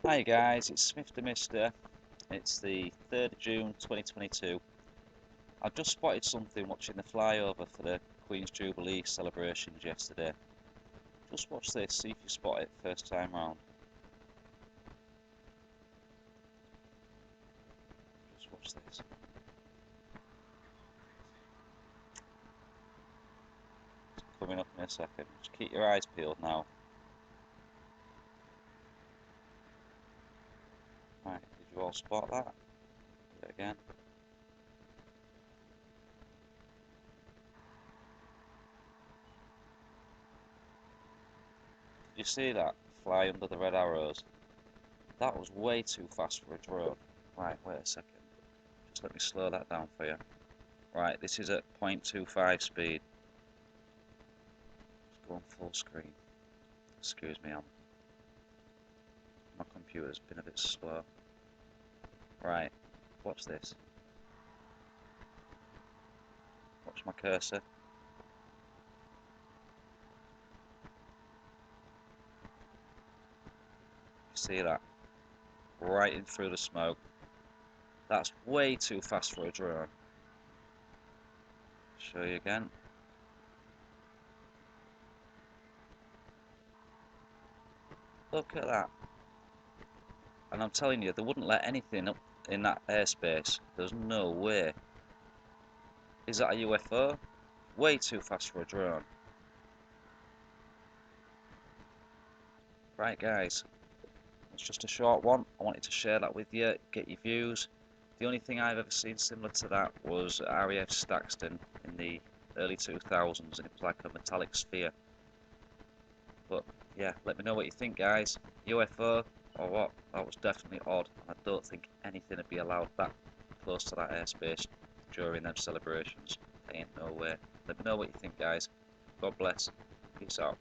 Hi guys, it's Smith the Mister. It's the 3rd of June 2022. I've just spotted something watching the flyover for the Queen's Jubilee celebrations yesterday. Just watch this, see if you spot it first time round. Just watch this. It's coming up in a second. Just keep your eyes peeled now. Right, did you all spot that? Do it again. Did you see that? Fly under the red arrows. That was way too fast for a drone. Right, wait a second. Just let me slow that down for you. Right, this is at 0.25 speed. Just go on full screen. Excuse me, my computer's been a bit slow. Right, watch this. Watch my cursor. You see that? Right in through the smoke. That's way too fast for a drone. Show you again. Look at that. And I'm telling you, they wouldn't let anything up in that airspace. There's no way. Is that a UFO? Way too fast for a drone. Right guys, it's just a short one. I wanted to share that with you, get your views. The only thing I've ever seen similar to that was RAF Staxton in the early 2000s, and it was like a metallic sphere. But yeah, let me know what you think guys. UFO or what? That was definitely odd, and I don't think anything would be allowed that close to that airspace during them celebrations. Ain't no way. Let me know what you think guys. God bless. Peace out.